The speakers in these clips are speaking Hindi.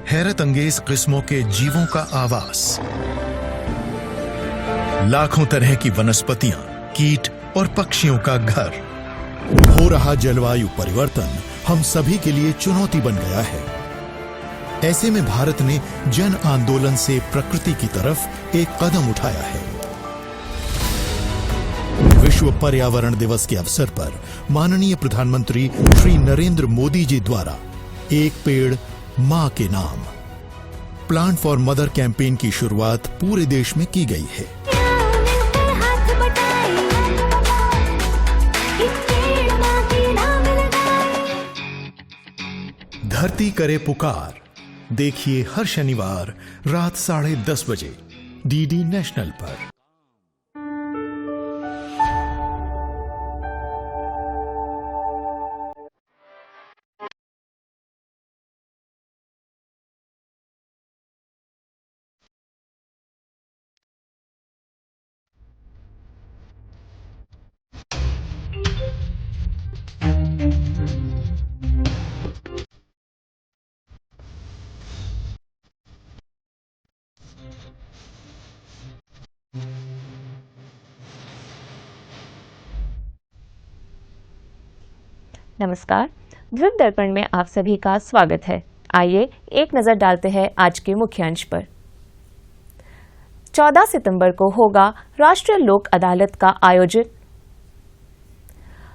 हैरत अंगेज किस्मों के जीवों का आवास, लाखों तरह की वनस्पतियां, कीट और पक्षियों का घर। हो रहा जलवायु परिवर्तन हम सभी के लिए चुनौती बन गया है। ऐसे में भारत ने जन आंदोलन से प्रकृति की तरफ एक कदम उठाया है। विश्व पर्यावरण दिवस के अवसर पर माननीय प्रधानमंत्री श्री नरेंद्र मोदी जी द्वारा एक पेड़ मां के नाम, प्लांट फॉर मदर कैंपेन की शुरुआत पूरे देश में की गई है। धरती करे पुकार देखिए हर शनिवार रात 10:30 बजे डीडी नेशनल पर। नमस्कार, ध्रुव दर्पण में आप सभी का स्वागत है। आइए एक नजर डालते हैं आज के मुख्य अंश पर। 14 सितंबर को होगा राष्ट्रीय लोक अदालत का आयोजन।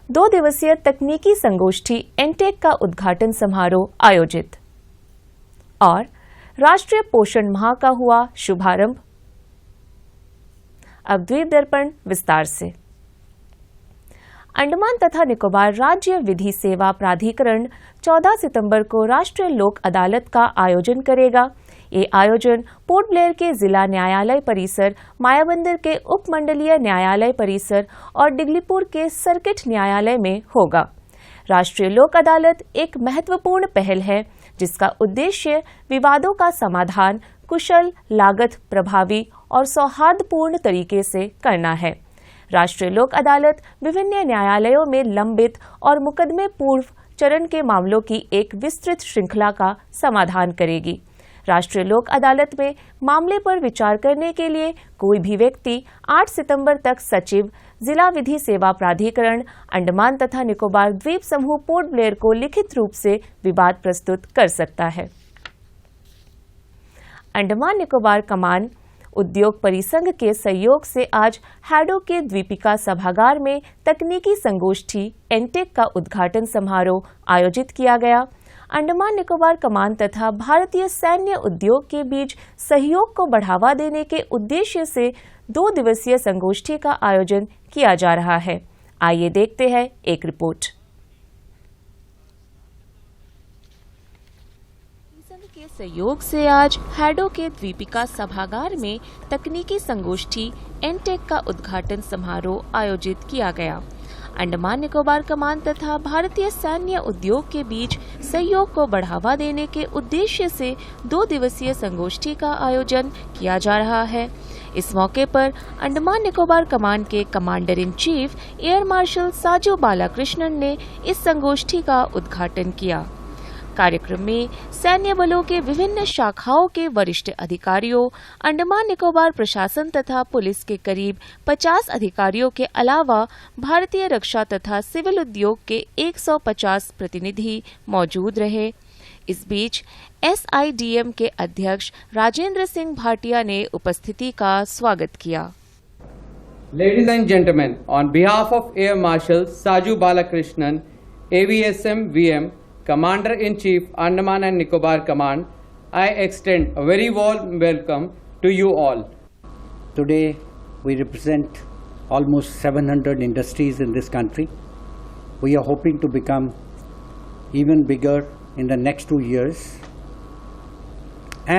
2 दिवसीय तकनीकी संगोष्ठी एनटेक का उद्घाटन समारोह आयोजित और राष्ट्रीय पोषण माह का हुआ शुभारंभ। अब द्वीप दर्पण विस्तार से। अंडमान तथा निकोबार राज्य विधि सेवा प्राधिकरण 14 सितंबर को राष्ट्रीय लोक अदालत का आयोजन करेगा। ये आयोजन पोर्ट ब्लेयर के जिला न्यायालय परिसर, मायाबंदर के उपमंडलीय न्यायालय परिसर और डिगलीपुर के सर्किट न्यायालय में होगा। राष्ट्रीय लोक अदालत एक महत्वपूर्ण पहल है जिसका उद्देश्य विवादों का समाधान कुशल, लागत प्रभावी और सौहार्दपूर्ण तरीके से करना है। राष्ट्रीय लोक अदालत विभिन्न न्यायालयों में लंबित और मुकदमे पूर्व चरण के मामलों की एक विस्तृत श्रृंखला का समाधान करेगी। राष्ट्रीय लोक अदालत में मामले पर विचार करने के लिए कोई भी व्यक्ति 8 सितंबर तक सचिव, जिला विधि सेवा प्राधिकरण, अंडमान तथा निकोबार द्वीप समूह पोर्ट ब्लेयर को लिखित रूप से विवाद प्रस्तुत कर सकता है। अंडमान निकोबार कमान उद्योग परिसंघ के सहयोग से आज हैडो के द्वीपिका सभागार में तकनीकी संगोष्ठी एनटेक का उद्घाटन समारोह आयोजित किया गया। अंडमान निकोबार कमान तथा भारतीय सैन्य उद्योग के बीच सहयोग को बढ़ावा देने के उद्देश्य से 2 दिवसीय संगोष्ठी का आयोजन किया जा रहा है। आइए देखते हैं एक रिपोर्ट। के सहयोग से आज हैडो के द्वीपिका सभागार में तकनीकी संगोष्ठी एनटेक का उद्घाटन समारोह आयोजित किया गया। अंडमान निकोबार कमान तथा भारतीय सैन्य उद्योग के बीच सहयोग को बढ़ावा देने के उद्देश्य से 2 दिवसीय संगोष्ठी का आयोजन किया जा रहा है। इस मौके पर अंडमान निकोबार कमान के commander in chief air marshal Saju Balakrishnan ने इस संगोष्ठी का उद्घाटन किया। कार्यक्रम में सैन्य बलों के विभिन्न शाखाओं के वरिष्ठ अधिकारियों, अंडमान निकोबार प्रशासन तथा पुलिस के करीब 50 अधिकारियों के अलावा भारतीय रक्षा तथा सिविल उद्योग के 150 प्रतिनिधि मौजूद रहे। इस बीच SIDM के अध्यक्ष राजेंद्र सिंह भाटिया ने उपस्थिति का स्वागत किया। Ladies and gentlemen, on behalf of Air Marshal Saju Balakrishnan, AVSM VM, Commander-in-Chief, Andaman and Nicobar Command, I extend a very warm welcome to you all. Today, we represent almost 700 industries in this country. We are hoping to become even bigger in the next 2 years.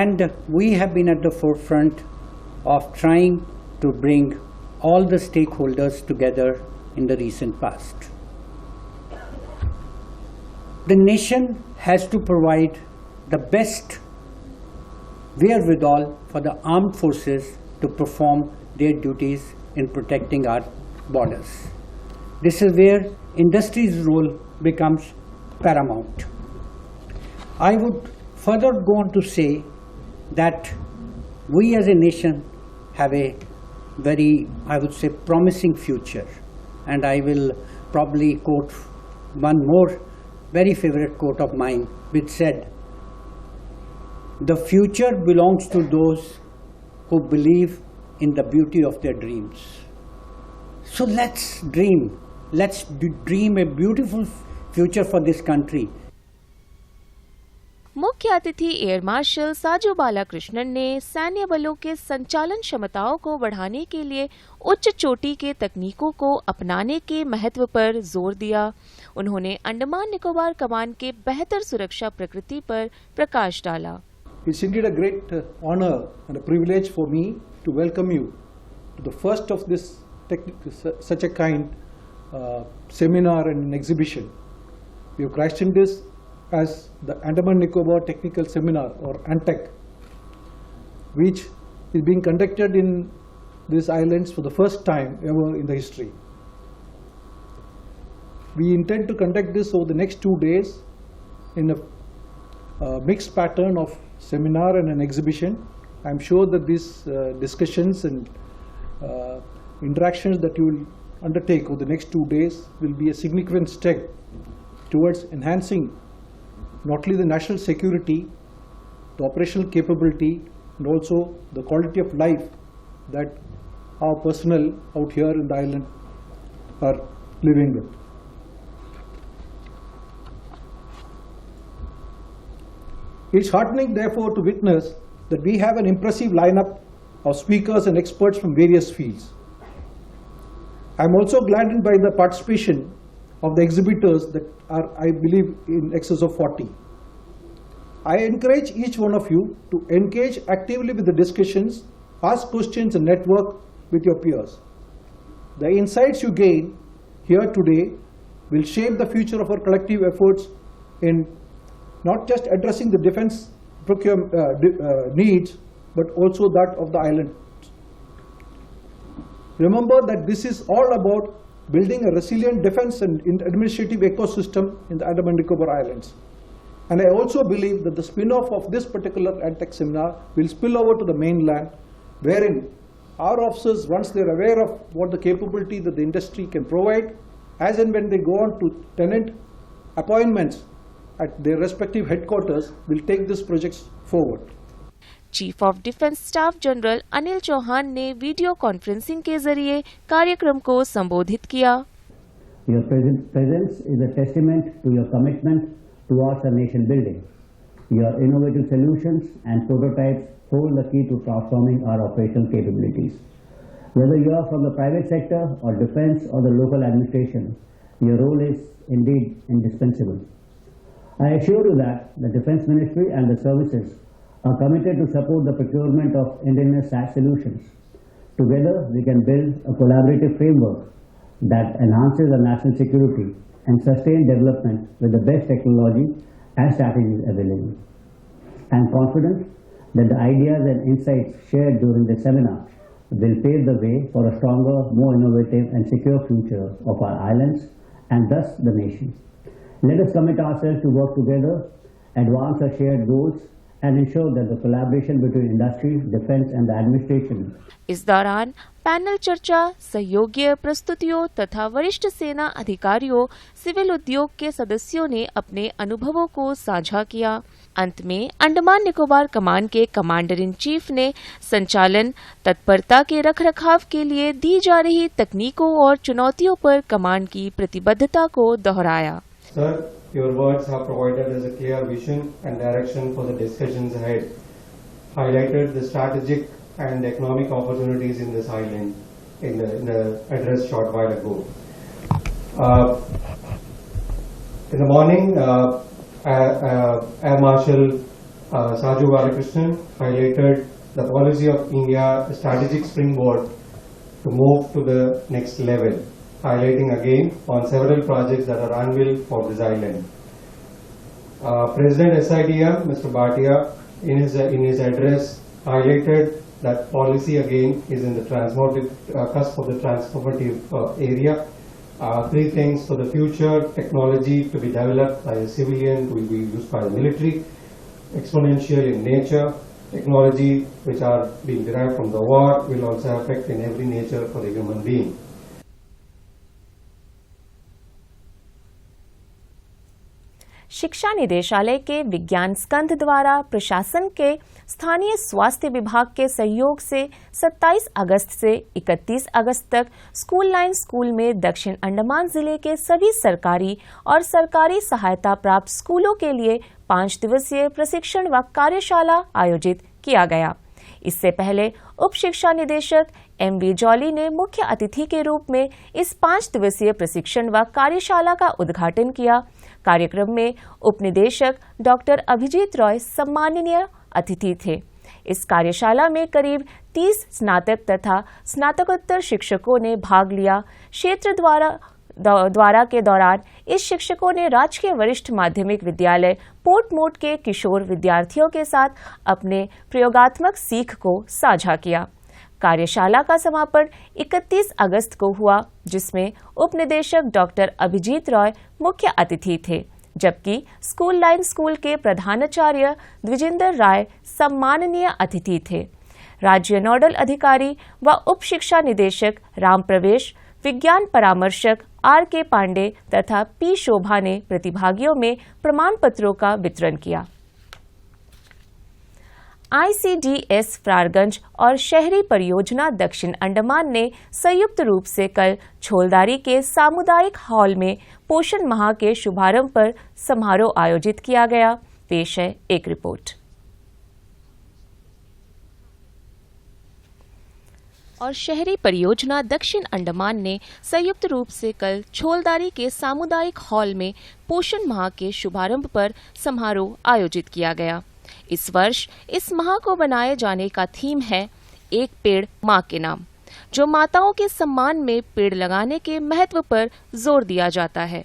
And we have been at the forefront of trying to bring all the stakeholders together in the recent past. The nation has to provide the best wherewithal for the armed forces to perform their duties in protecting our borders. This is where industry's role becomes paramount. I would further go on to say that we as a nation have a very, I would say, promising future. And I will probably quote one more very favorite quote of mine, which said, "The future belongs to those who believe in the beauty of their dreams." So let's dream. Let's dream a beautiful future for this country. मुख्य अतिथि एयर मार्शल साजू बालाकृष्णन ने सैन्य बलों के संचालन क्षमताओं को बढ़ाने के लिए उच्च चोटी के तकनीकों को अपनाने के महत्व पर जोर दिया। उन्होंने अंडमान निकोबार कमान के बेहतर सुरक्षा प्रकृति पर प्रकाश डाला। It's indeed a great honor and a privilege for me to welcome you to the first of this such a kind seminar and exhibition. We have christened this as the Andaman Nicobar Technical Seminar, or ANTEC, which is being conducted in these islands for the first time ever in the history. We intend to conduct this over the next 2 days in a mixed pattern of seminar and an exhibition. I am sure that these discussions and interactions that you will undertake over the next 2 days will be a significant step towards enhancing not only the national security, the operational capability, and also the quality of life that our personnel out here in the island are living with. It's heartening, therefore, to witness that we have an impressive lineup of speakers and experts from various fields. I am also gladdened by the participation of the exhibitors that are, I believe, in excess of 40. I encourage each one of you to engage actively with the discussions, ask questions and network with your peers. The insights you gain here today will shape the future of our collective efforts in not just addressing the defense needs, but also that of the island. Remember that this is all about building a resilient defense and administrative ecosystem in the Andaman Nicobar Islands. And I also believe that the spin-off of this particular ANTEC seminar will spill over to the mainland, wherein our officers, once they are aware of what the capability that the industry can provide, as and when they go on to tenant appointments at their respective headquarters, will take these projects forward. Chief of defence staff general Anil Chauhan ने वीडियो कॉन्फ्रेंसिंग के जरिए कार्यक्रम को संबोधित किया। Your presence is a testament to your commitment towards our nation building. Your innovative solutions and prototypes hold the key to transforming our operational capabilities. Whether you are from the private sector or defense or the local administration, your role is indeed indispensable. I assure you that the Defense Ministry and the services are committed to support the procurement of indigenous SaaS solutions. Together, we can build a collaborative framework that enhances our national security and sustain development with the best technology and strategies available. I am confident that the ideas and insights shared during the seminar will pave the way for a stronger, more innovative and secure future of our islands and thus the nation. Let us commit ourselves to work together, advance our shared goals and ensure that the collaboration between industry, defense and the administration. इस दौरान पैनल चर्चा, सहयोगी प्रस्तुतियों तथा वरिष्ठ सेना अधिकारियों, सिविल उद्योग के सदस्यों ने अपने अनुभवों को साझा किया। अंत में अंडमान निकोबार कमान के कमांडर इन चीफ ने संचालन तत्परता के रखरखाव के लिए दी जा रही तकनीकों और चुनौतियों पर कमान की प्रतिबद्धता को दोहराया। Sir, your words have provided us a clear vision and direction for the discussions ahead, highlighted the strategic and economic opportunities in this island in the address short while ago. In the morning, Air Marshal Saju Balakrishnan highlighted the policy of India, a strategic springboard to move to the next level, highlighting again on several projects that are unveiled for this island. President SIDM, Mr. Bhatia, in his address highlighted that policy again is in the cusp of the transformative area. Three things for the future: technology to be developed by the civilian, to be used by the military, exponential in nature. Technology which are being derived from the war will also affect in every nature for the human being. शिक्षा निदेशालय के विज्ञान स्कंध द्वारा प्रशासन के स्थानीय स्वास्थ्य विभाग के सहयोग से 27 अगस्त से 31 अगस्त तक स्कूल लाइन स्कूल में दक्षिण अंडमान जिले के सभी सरकारी और सरकारी सहायता प्राप्त स्कूलों के लिए 5 दिवसीय प्रशिक्षण व कार्यशाला आयोजित किया गया। इससे पहले उप शिक्षा निदेशक MV जॉली ने मुख्य अतिथि के रूप में इस 5 दिवसीय प्रशिक्षण व कार्यशाला का उद्घाटन किया। कार्यक्रम में उप निदेशक डॉक्टर अभिजीत रॉय सम्माननीय अतिथि थे। इस कार्यशाला में करीब 30 स्नातक तथा स्नातकोत्तर शिक्षकों ने भाग लिया। क्षेत्र द्वारा के दौरान इस शिक्षकों ने राजकीय वरिष्ठ माध्यमिक विद्यालय पोर्ट मोट के किशोर विद्यार्थियों के साथ अपने प्रयोगात्मक सीख को साझा किया। कार्यशाला का समापन 31 अगस्त को हुआ, जिसमें उप निदेशक डॉक्टर अभिजीत रॉय मुख्य अतिथि थे, जबकि स्कूल लाइन स्कूल के प्रधानाचार्य द्विजेंद्र राय सम्माननीय अतिथि थे। राज्य नोडल अधिकारी व उप शिक्षा निदेशक राम प्रवेश, विज्ञान परामर्शक RK पांडे तथा P शोभा ने प्रतिभागियों में प्रमाण पत्रों का वितरण किया। ICDS फ्रारगंज और शहरी परियोजना दक्षिण अंडमान ने संयुक्त रूप से कल छोलदारी के सामुदायिक हॉल में पोषण माह के शुभारंभ पर समारोह आयोजित किया गया। पेश है एक रिपोर्ट। और शहरी परियोजना दक्षिण अंडमान ने संयुक्त रूप से कल छोलदारी के सामुदायिक हॉल में पोषण माह के शुभारंभ पर समारोह आयोजित किया गया। इस वर्ष इस माह को बनाए जाने का थीम है एक पेड़ माँ के नाम, जो माताओं के सम्मान में पेड़ लगाने के महत्व पर जोर दिया जाता है।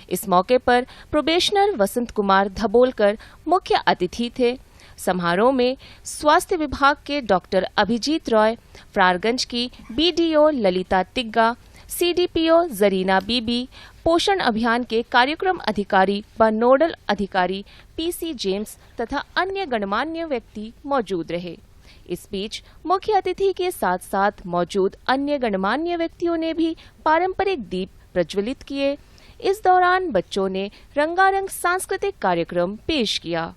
इस मौके पर प्रोबेशनर वसंत कुमार धबोलकर मुख्य अतिथि थे। समारोह में स्वास्थ्य विभाग के डॉक्टर अभिजीत रॉय, फ्रारगंज की BDO ललिता तिग्गा, CDPO जरीना बीबी, पोषण अभियान के कार्यक्रम अधिकारी व नोडल अधिकारी PC जेम्स तथा अन्य गणमान्य व्यक्ति मौजूद रहे। इस बीच मुख्य अतिथि के साथ साथ मौजूद अन्य गणमान्य व्यक्तियों ने भी पारंपरिक दीप प्रज्वलित किए। इस दौरान बच्चों ने रंगारंग सांस्कृतिक कार्यक्रम पेश किया।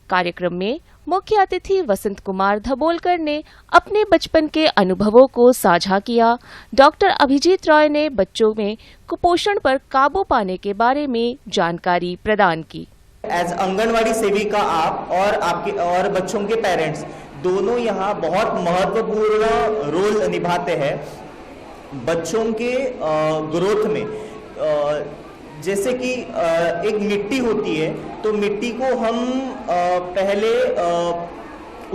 कार्यक्रम में मुख्य अतिथि वसंत कुमार धबोलकर ने अपने बचपन के अनुभवों को साझा किया। डॉक्टर अभिजीत रॉय ने बच्चों में कुपोषण पर काबू पाने के बारे में जानकारी प्रदान की। एज आंगनवाड़ी सेविका आप और आपके और बच्चों के पेरेंट्स दोनों यहाँ बहुत महत्वपूर्ण रोल निभाते हैं बच्चों के ग्रोथ में। जैसे कि एक मिट्टी होती है, तो मिट्टी को हम पहले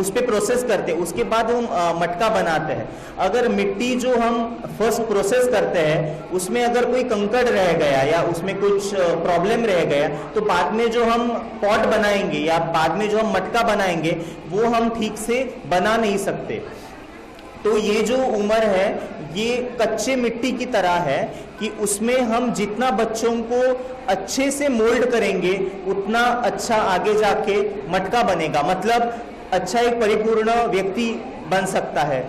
उस पे प्रोसेस करते हैं, उसके बाद हम मटका बनाते हैं। अगर मिट्टी जो हम फर्स्ट प्रोसेस करते हैं उसमें अगर कोई कंकड़ रह गया या उसमें कुछ प्रॉब्लम रह गया, तो बाद में जो हम पॉट बनाएंगे या बाद में जो हम मटका बनाएंगे वो हम ठीक से बना नहीं सकते। तो ये जो उम्र है ये कच्चे मिट्टी की तरह है कि उसमें हम जितना बच्चों को अच्छे से मोल्ड करेंगे उतना अच्छा आगे जाके मटका बनेगा, मतलब अच्छा एक परिपूर्ण व्यक्ति बन सकता है।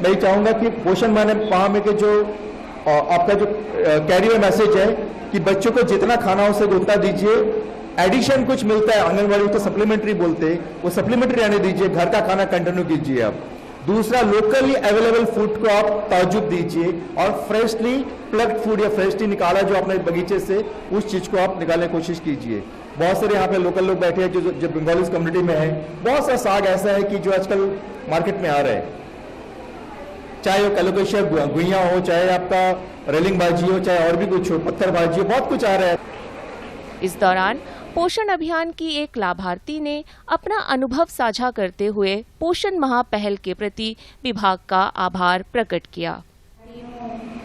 मैं चाहूंगा कि पोषण माह में के जो आपका जो कैरियर मैसेज है कि बच्चों को जितना खाना हो सके उतना दीजिए। एडिशन कुछ मिलता है आंगनवाड़ी तो सप्लीमेंट्री बोलते हैं, वो सप्लीमेंट्री रहने दीजिए, घर का खाना कंटिन्यू कीजिए आप। दूसरा, लोकली अवेलेबल फूड को आप ताजुब दीजिए और फ्रेशली प्लग्ड फूड या फ्रेशली निकाला जो अपने बगीचे से उस चीज को आप निकालने की कोशिश कीजिए। बहुत सारे यहाँ पे लोकल लोग बैठे हैं जो बंगालीज कम्युनिटी में है। बहुत सा साग ऐसा है कि जो आजकल मार्केट में आ रहा है, चाहे वो कैलोकेशिया गुइया हो, चाहे आपका रेलिंग भाजी हो, चाहे और भी कुछ हो, पत्थर भाजी हो, बहुत कुछ आ रहा है। इस दौरान पोषण अभियान की एक लाभार्थी ने अपना अनुभव साझा करते हुए पोषण माह पहल के प्रति विभाग का आभार प्रकट किया।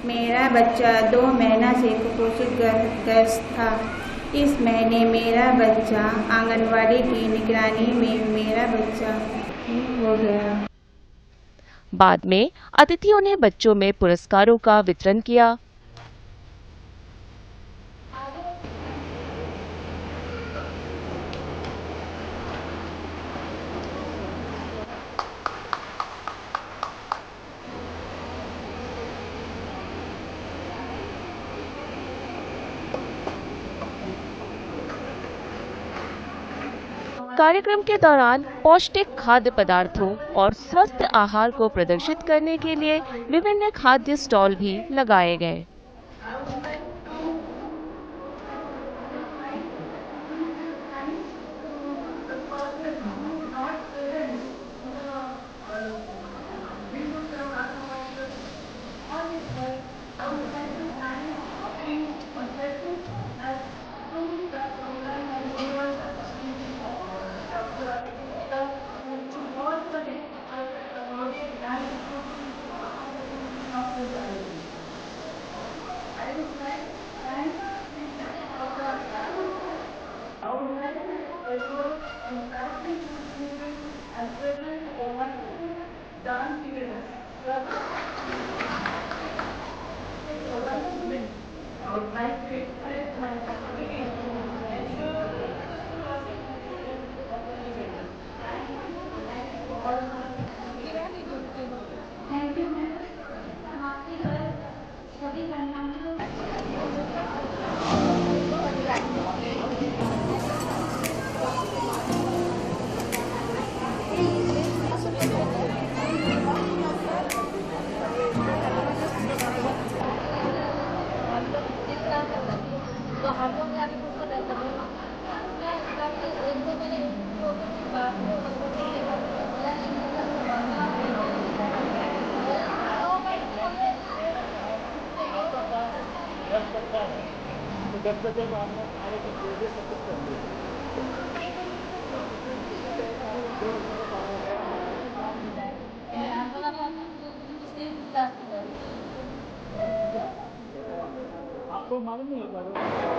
मेरा बच्चा 2 महीना से कुपोषित ग्रस्त था। इस महीने मेरा बच्चा आंगनवाड़ी की निगरानी में मेरा बच्चा हो गया। बाद में अतिथियों ने बच्चों में पुरस्कारों का वितरण किया। कार्यक्रम के दौरान पौष्टिक खाद्य पदार्थों और स्वस्थ आहार को प्रदर्शित करने के लिए विभिन्न खाद्य स्टॉल भी लगाए गए।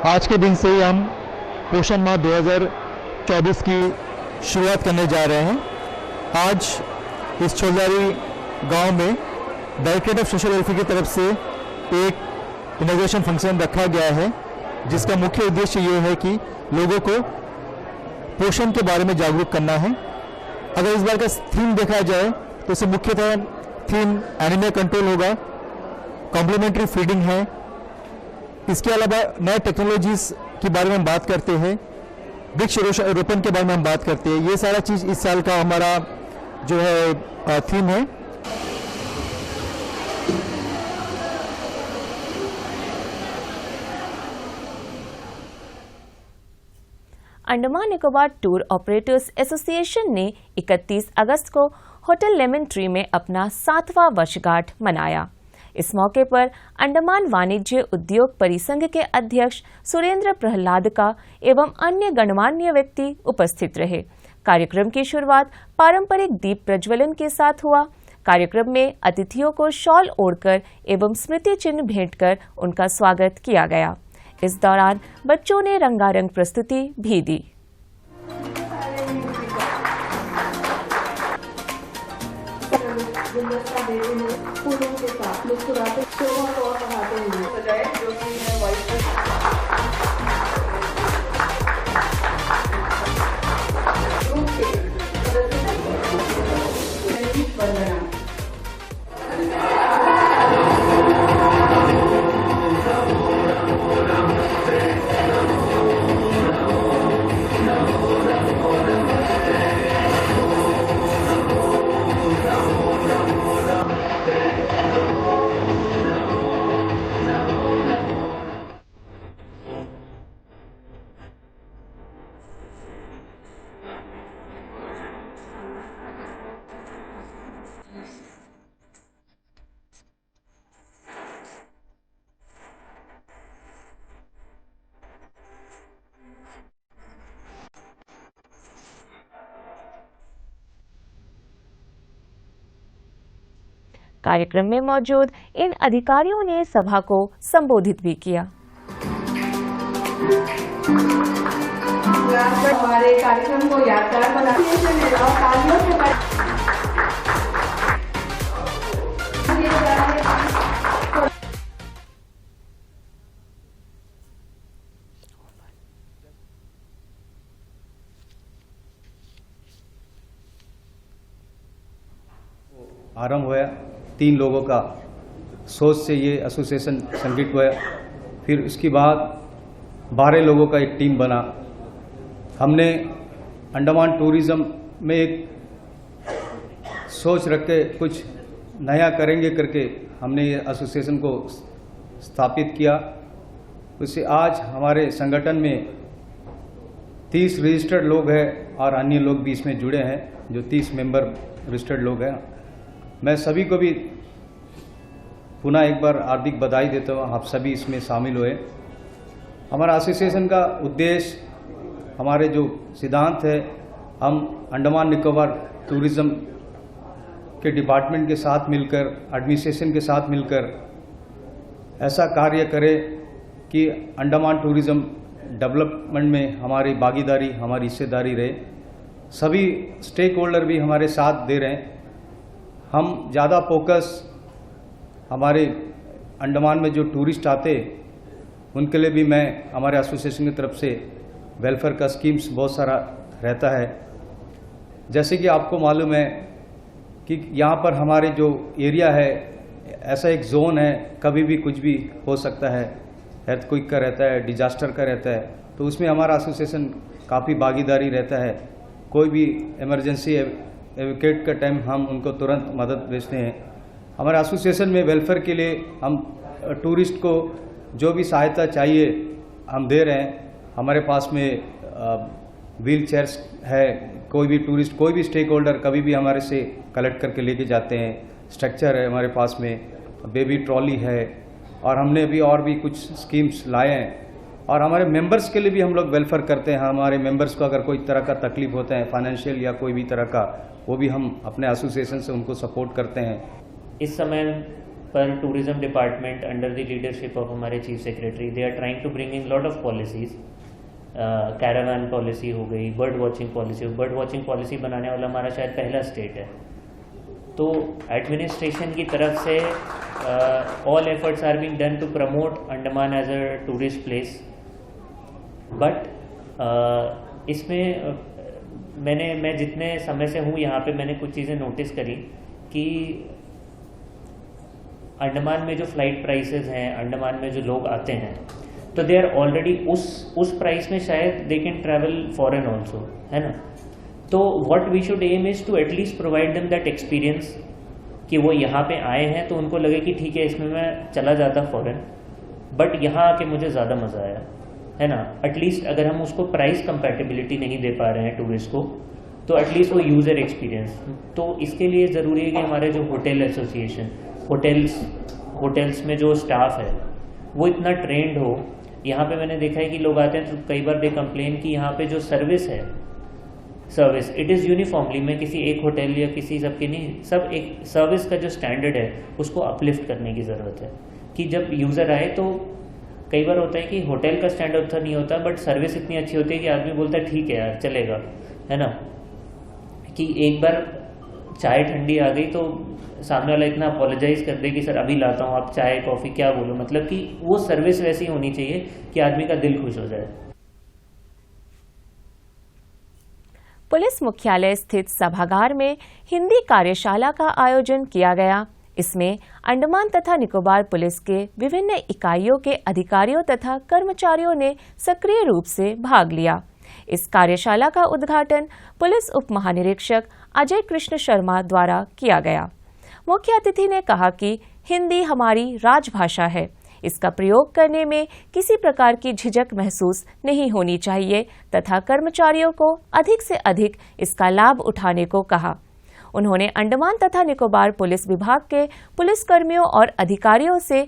आज के दिन से ही हम पोषण माह 2024 की शुरुआत करने जा रहे हैं। आज इस छोलदारी गांव में डायरेक्टरेट ऑफ सोशल वेलफेयर की तरफ से एक इनॉग्रेशन फंक्शन रखा गया है, जिसका मुख्य उद्देश्य ये है कि लोगों को पोषण के बारे में जागरूक करना है। अगर इस बार का थीम देखा जाए तो इसे मुख्यतः थीम एनीमिया कंट्रोल होगा, कॉम्प्लीमेंट्री फीडिंग है, इसके अलावा नए टेक्नोलॉजीज के बारे में हम बात करते हैं, वृक्ष रोपण के बारे में हम बात करते हैं। ये सारा चीज इस साल का हमारा जो है थीम है। Andaman Nicobar tour operators association ने 31 अगस्त को होटल लेमन ट्री में अपना 7वां वर्षगांठ मनाया। इस मौके पर अंडमान वाणिज्य उद्योग परिसंघ के अध्यक्ष सुरेंद्र प्रहलादका एवं अन्य गणमान्य व्यक्ति उपस्थित रहे। कार्यक्रम की शुरुआत पारंपरिक दीप प्रज्वलन के साथ हुआ। कार्यक्रम में अतिथियों को शॉल ओढ़कर एवं स्मृति चिन्ह भेंटकर उनका स्वागत किया गया। इस दौरान बच्चों ने रंगारंग प्रस्तुति भी दी। फूलों के साथ मुस्कुराते शोभा को बढ़ाते हुए सजाए, जो कि है व्हाइट ग्रुप के वंदना। कार्यक्रम में मौजूद इन अधिकारियों ने सभा को संबोधित भी किया। हमारे कार्यक्रम को यादगार बनाने और तालियों से आरंभ हुआ। 3 लोगों का सोच से ये एसोसिएशन संगठित हुआ। फिर इसके बाद 12 लोगों का एक टीम बना। हमने अंडमान टूरिज्म में एक सोच रख के कुछ नया करेंगे करके हमने ये एसोसिएशन को स्थापित किया। उससे आज हमारे संगठन में 30 रजिस्टर्ड लोग हैं और अन्य लोग भी इसमें जुड़े हैं, जो 30 मेंबर रजिस्टर्ड लोग हैं। मैं सभी को भी पुनः एक बार हार्दिक बधाई देता हूँ, आप सभी इसमें शामिल हुए। हमारा एसोसिएशन का उद्देश्य, हमारे जो सिद्धांत है, हम अंडमान निकोबार टूरिज्म के डिपार्टमेंट के साथ मिलकर, एडमिनिस्ट्रेशन के साथ मिलकर ऐसा कार्य करें कि अंडमान टूरिज्म डेवलपमेंट में हमारी भागीदारी, हमारी हिस्सेदारी रहे। सभी स्टेक होल्डर भी हमारे साथ दे रहे हैं। हम ज़्यादा फोकस हमारे अंडमान में जो टूरिस्ट आते उनके लिए भी मैं हमारे एसोसिएशन की तरफ से वेलफेयर का स्कीम्स बहुत सारा रहता है। जैसे कि आपको मालूम है कि यहाँ पर हमारे जो एरिया है, ऐसा एक जोन है, कभी भी कुछ भी हो सकता है। अर्थक्वेक का रहता है, डिजास्टर का रहता है, तो उसमें हमारा एसोसिएशन काफ़ी भागीदारी रहता है। कोई भी इमरजेंसी एविकेट का टाइम हम उनको तुरंत मदद भेजते हैं। हमारे एसोसिएशन में वेलफेयर के लिए हम टूरिस्ट को जो भी सहायता चाहिए हम दे रहे हैं। हमारे पास में व्हील चेयर्स है, कोई भी टूरिस्ट, कोई भी स्टेक होल्डर कभी भी हमारे से कलेक्ट करके लेके जाते हैं। स्ट्रक्चर है हमारे पास में, बेबी ट्रॉली है, और हमने अभी और भी कुछ स्कीम्स लाए हैं। और हमारे मेंबर्स के लिए भी हम लोग वेलफेयर करते हैं। हमारे मेंबर्स को अगर कोई तरह का तकलीफ होता है, फाइनेंशियल या कोई भी तरह का, वो भी हम अपने एसोसिएशन से उनको सपोर्ट करते हैं। इस समय पर tourism department under the leadership of हमारे chief secretary, they are trying to bring in lot of policies. Caravan policy हो गई, bird watching policy. Bird watching policy बनाने वाला हमारा शायद पहला स्टेट है। तो एडमिनिस्ट्रेशन की तरफ से all efforts are being done to promote Andaman as a tourist place. But इसमें मैं जितने समय से हूँ यहाँ पे, मैंने कुछ चीज़ें नोटिस करी कि अंडमान में जो फ्लाइट प्राइसेस हैं, अंडमान में जो लोग आते हैं, तो दे आर ऑलरेडी उस प्राइस में शायद they can travel foreign also, है ना। तो what we should aim is to at least provide them that experience कि वो यहाँ पे आए हैं तो उनको लगे कि ठीक है, इसमें मैं चला जाता फॉरेन, बट यहाँ आके मुझे ज़्यादा मज़ा आया, है ना। एटलीस्ट अगर हम उसको प्राइस कंपैटिबिलिटी नहीं दे पा रहे हैं टूरिस्ट को, तो एटलीस्ट वो यूज़र एक्सपीरियंस। तो इसके लिए ज़रूरी है कि हमारे जो होटल एसोसिएशन, होटल्स में जो स्टाफ है वो इतना ट्रेंड हो। यहाँ पे मैंने देखा है कि लोग आते हैं तो कई बार दे कंप्लेन कि यहाँ पे जो सर्विस है, सर्विस इट इज़ यूनिफॉर्मली, मैं किसी एक होटल या किसी सबके नहीं, सब एक सर्विस का जो स्टैंडर्ड है उसको अपलिफ्ट करने की ज़रूरत है। कि जब यूज़र आए तो कई बार होता है कि होटल का स्टैंडर्ड अच्छा नहीं होता, बट सर्विस इतनी अच्छी होती है कि आदमी बोलता है ठीक है यार चलेगा, है ना। कि एक बार चाय ठंडी आ गई तो सामने वाला इतना अपोलोजाइज कर दे कि सर अभी लाता हूँ, आप चाय कॉफ़ी क्या बोलो, मतलब कि वो सर्विस वैसी होनी चाहिए कि आदमी का दिल खुश हो जाए। पुलिस मुख्यालय स्थित सभागार में हिंदी कार्यशाला का आयोजन किया गया। इसमें अंडमान तथा निकोबार पुलिस के विभिन्न इकाइयों के अधिकारियों तथा कर्मचारियों ने सक्रिय रूप से भाग लिया। इस कार्यशाला का उद्घाटन पुलिस उप महानिरीक्षक अजय कृष्ण शर्मा द्वारा किया गया। मुख्य अतिथि ने कहा कि हिंदी हमारी राजभाषा है, इसका प्रयोग करने में किसी प्रकार की झिझक महसूस नहीं होनी चाहिए तथा कर्मचारियों को अधिक से अधिक इसका लाभ उठाने को कहा। उन्होंने अंडमान तथा निकोबार पुलिस विभाग के पुलिसकर्मियों और अधिकारियों से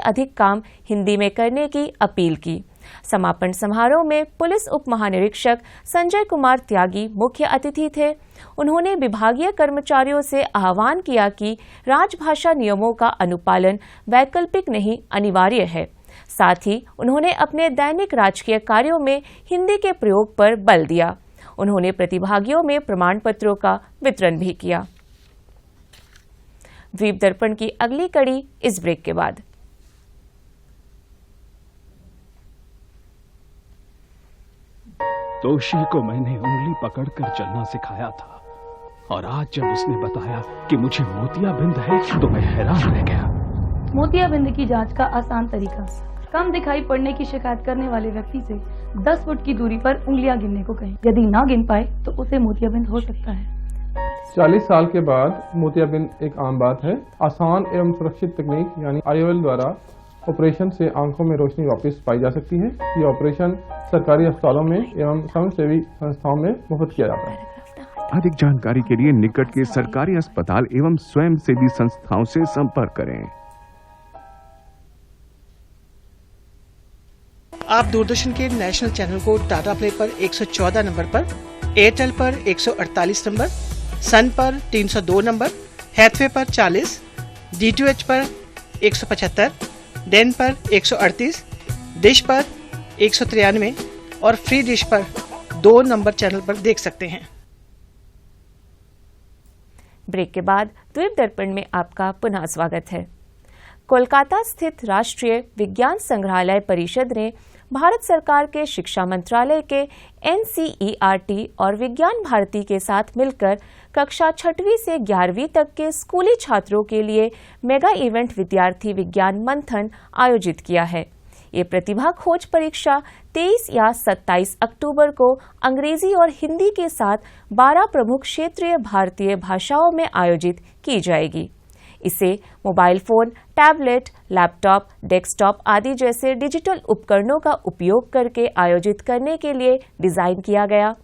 अधिक काम हिंदी में करने की अपील की। समापन समारोह में पुलिस उप महानिरीक्षक संजय कुमार त्यागी मुख्य अतिथि थे। उन्होंने विभागीय कर्मचारियों से आह्वान किया कि राजभाषा नियमों का अनुपालन वैकल्पिक नहीं अनिवार्य है। साथ ही उन्होंने अपने दैनिक राजकीय कार्यों में हिंदी के प्रयोग पर बल दिया। उन्होंने प्रतिभागियों में प्रमाण पत्रों का वितरण भी किया। द्वीप दर्पण की अगली कड़ी इस ब्रेक के बाद। तोशी को मैंने उंगली पकड़कर चलना सिखाया था और आज जब उसने बताया कि मुझे मोतियाबिंद है तो मैं हैरान रह गया। मोतियाबिंद की जांच का आसान तरीका, कम दिखाई पड़ने की शिकायत करने वाले व्यक्ति से 10 फुट की दूरी पर उंगलियां गिनने को कहें। यदि ना गिन पाए तो उसे मोतियाबिंद हो सकता है। 40 साल के बाद मोतियाबिंद एक आम बात है। आसान एवं सुरक्षित तकनीक यानी IOL द्वारा ऑपरेशन से आंखों में रोशनी वापस पाई जा सकती है। ये ऑपरेशन सरकारी अस्पतालों में एवं समाजसेवी संस्थाओं में मुफ्त किया जाता है। अधिक जानकारी के लिए निकट के सरकारी अस्पताल एवं स्वयंसेवी संस्थाओं से संपर्क करें। आप दूरदर्शन के नेशनल चैनल को टाटा प्ले पर 114 नंबर पर, एयरटेल पर 148 नंबर, सन पर 302 नंबर, हैथवे पर 40, DTH पर 175, डेन पर 138, डिश पर 193 और फ्री डिश पर 2 नंबर चैनल पर देख सकते हैं। ब्रेक के बाद द्वीप दर्पण में आपका पुनः स्वागत है। कोलकाता स्थित राष्ट्रीय विज्ञान संग्रहालय परिषद ने भारत सरकार के शिक्षा मंत्रालय के NCERT और विज्ञान भारती के साथ मिलकर कक्षा 6वीं से 11वीं तक के स्कूली छात्रों के लिए मेगा इवेंट विद्यार्थी विज्ञान मंथन आयोजित किया है। ये प्रतिभा खोज परीक्षा 23 या 27 अक्टूबर को अंग्रेजी और हिंदी के साथ 12 प्रमुख क्षेत्रीय भारतीय भाषाओं में आयोजित की जाएगी। इसे mobile phone, tablet, laptop, desktop आदि जैसे डिजिटल उपकरणों का उपयोग करके आयोजित करने के लिए डिजाइन किया गया।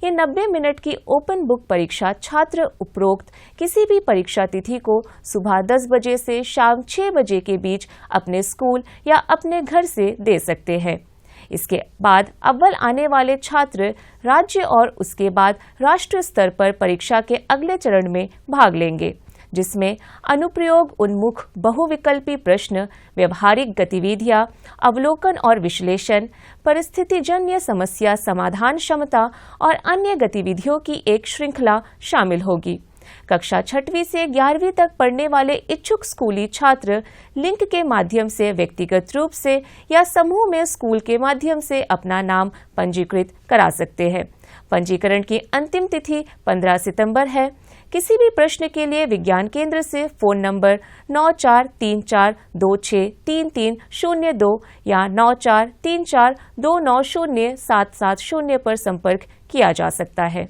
ये 90 मिनट की ओपन बुक परीक्षा छात्र उपरोक्त किसी भी परीक्षा तिथि को सुबह 10 बजे से शाम 6 बजे के बीच अपने स्कूल या अपने घर से दे सकते हैं। इसके बाद अव्वल आने वाले छात्र राज्य और उसके बाद राष्ट्रीय स्तर पर परीक्षा के अगले चरण में भाग लेंगे, जिसमें अनुप्रयोग उन्मुख बहुविकल्पी प्रश्न, व्यवहारिक गतिविधियां, अवलोकन और विश्लेषण, परिस्थितिजन्य समस्या समाधान क्षमता और अन्य गतिविधियों की एक श्रृंखला शामिल होगी। कक्षा 6वीं से 11वीं तक पढ़ने वाले इच्छुक स्कूली छात्र लिंक के माध्यम से व्यक्तिगत रूप से या समूह में स्कूल के माध्यम से अपना नाम पंजीकृत करा सकते हैं। पंजीकरण की अंतिम तिथि 15 सितंबर है। किसी भी प्रश्न के लिए विज्ञान केंद्र से फोन नंबर 9434263302 या 9434290770 पर संपर्क किया जा सकता है।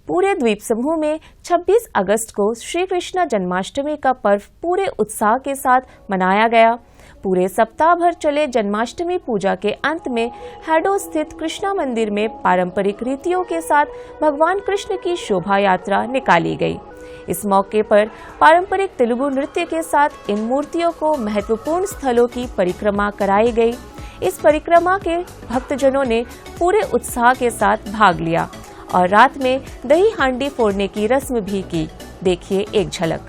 पूरे द्वीप समूह में 26 अगस्त को श्री कृष्ण जन्माष्टमी का पर्व पूरे उत्साह के साथ मनाया गया। पूरे सप्ताह भर चले जन्माष्टमी पूजा के अंत में हैडो स्थित कृष्णा मंदिर में पारंपरिक रीतियों के साथ भगवान कृष्ण की शोभा यात्रा निकाली गई। इस मौके पर पारंपरिक तेलुगु नृत्य के साथ इन मूर्तियों को महत्वपूर्ण स्थलों की परिक्रमा कराई गई। इस परिक्रमा के भक्तजनों ने पूरे उत्साह के साथ भाग लिया और रात में दही हांडी फोड़ने की रस्म भी की। देखिए एक झलक।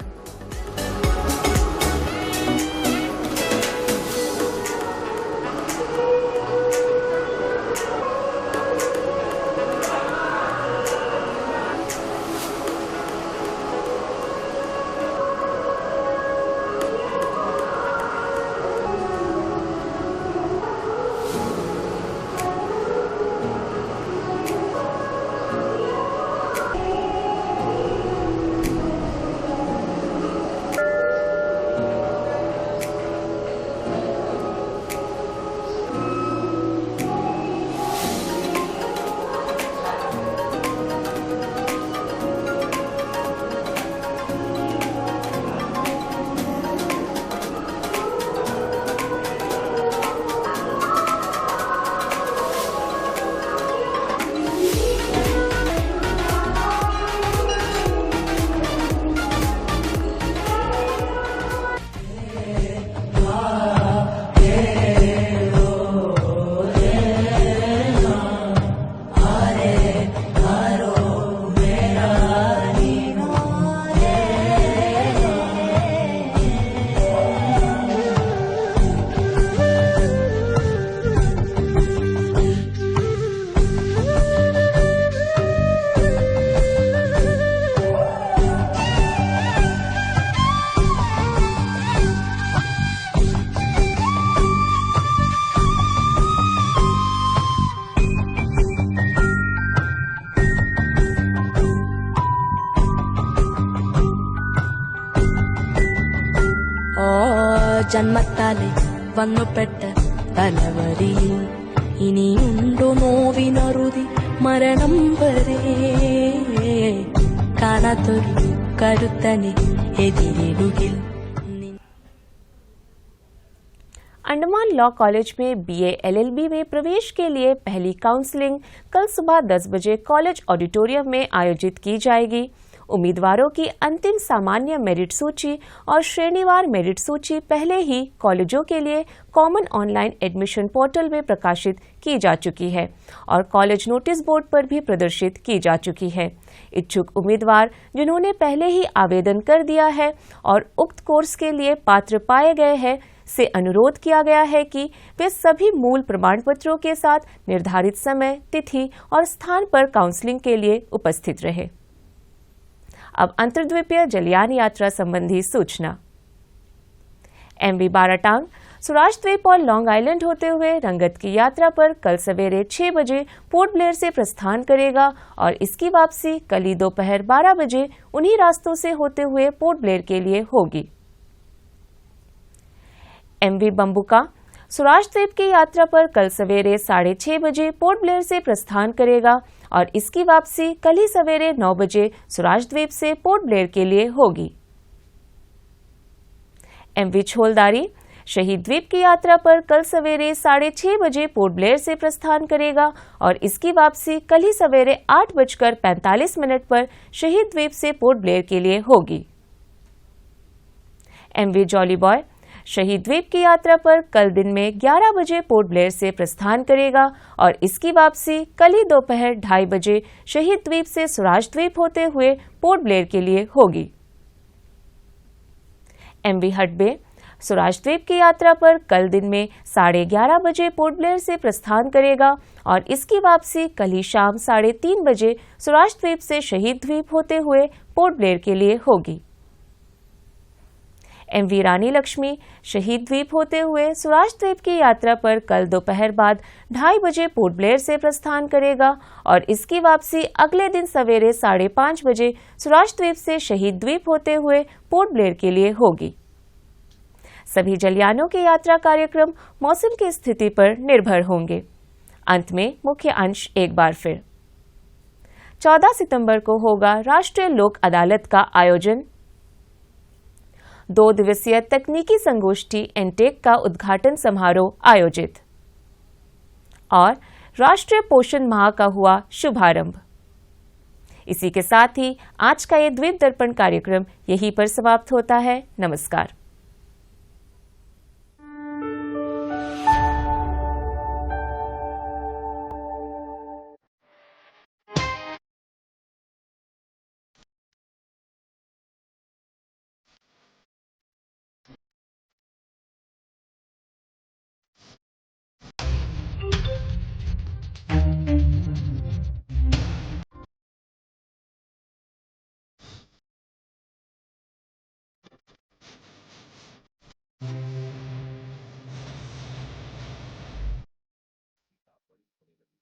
ഓ ജന്മത്താലെ വന്നുപെട്ട തലവരിയിൽ ഇനിയുണ്ടോ നോവിനറുതി മരണം വരെ കാണാത്തൊരു കരുത്തനെ എതിരിടുകിൽ. अंडमान लॉ कॉलेज में BA LLB में प्रवेश के लिए पहली काउंसलिंग कल सुबह 10 बजे कॉलेज ऑडिटोरियम में आयोजित की जाएगी. उम्मीदवारों की अंतिम सामान्य मेरिट सूची और श्रेणीवार मेरिट सूची पहले ही कॉलेजों के लिए कॉमन ऑनलाइन एडमिशन पोर्टल में प्रकाशित की जा चुकी है और कॉलेज नोटिस बोर्ड पर भी प्रदर्शित की जा चुकी है. इच्छुक उम्मीदवार जिन्होंने पहले ही आवेदन कर दिया है और उक्त कोर्स के लिए पात्र पाए गए हैं से अनुरोध किया गया है कि वे सभी मूल प्रमाण पत्रों के साथ निर्धारित समय, तिथि और स्थान पर काउंसलिंग के लिए उपस्थित रहे. अब अंतर्द्वीपीय जलयान यात्रा संबंधी सूचना. MV बाराटांग स्वराज द्वीप और लॉन्ग आइलैंड होते हुए रंगत की यात्रा पर कल सवेरे 6 बजे पोर्ट ब्लेयर से प्रस्थान करेगा और इसकी वापसी कल ही दोपहर 12 बजे उन्हीं रास्तों से होते हुए पोर्ट ब्लेयर के लिए होगी. MV बम्बुका स्वराज द्वीप की यात्रा पर कल सवेरे 6:30 बजे पोर्ट ब्लेयर से प्रस्थान करेगा और इसकी वापसी कल ही सवेरे 9 बजे स्वराज द्वीप से पोर्ट ब्लेयर के लिए होगी. MV छोलदारी शहीद द्वीप की यात्रा पर कल सवेरे 6:30 बजे पोर्ट ब्लेयर से प्रस्थान करेगा और इसकी वापसी कल ही सवेरे 8:45 पर शहीद द्वीप से पोर्ट ब्लेयर के लिए होगी. MV जॉली बॉय शहीद द्वीप की यात्रा पर कल दिन में 11 बजे पोर्ट ब्लेयर से प्रस्थान करेगा और इसकी वापसी कल ही दोपहर 2:30 बजे शहीद द्वीप से स्वराज द्वीप होते हुए पोर्ट ब्लेयर के लिए होगी. MV हडबे स्वराज द्वीप की यात्रा पर कल दिन में 11:30 बजे पोर्ट ब्लेयर से प्रस्थान करेगा और इसकी वापसी कल ही शाम 3:30 बजे स्वराज द्वीप से शहीद द्वीप होते हुए पोर्ट ब्लेयर के लिए होगी. MV रानी लक्ष्मी शहीद द्वीप होते हुए स्वराज द्वीप की यात्रा पर कल दोपहर बाद 2:30 बजे पोर्ट ब्लेयर से प्रस्थान करेगा और इसकी वापसी अगले दिन सवेरे 5:30 बजे स्वराज द्वीप से शहीद द्वीप होते हुए पोर्ट ब्लेयर के लिए होगी. सभी जलयानों के यात्रा कार्यक्रम मौसम की स्थिति पर निर्भर होंगे. अंत में मुख्य अंश एक बार फिर. 14 सितंबर को होगा राष्ट्रीय लोक अदालत का आयोजन. 2 दिवसीय तकनीकी संगोष्ठी एनटेक का उद्घाटन समारोह आयोजित और राष्ट्रीय पोषण माह का हुआ शुभारंभ. इसी के साथ ही आज का ये द्वीप दर्पण कार्यक्रम यहीं पर समाप्त होता है. नमस्कार.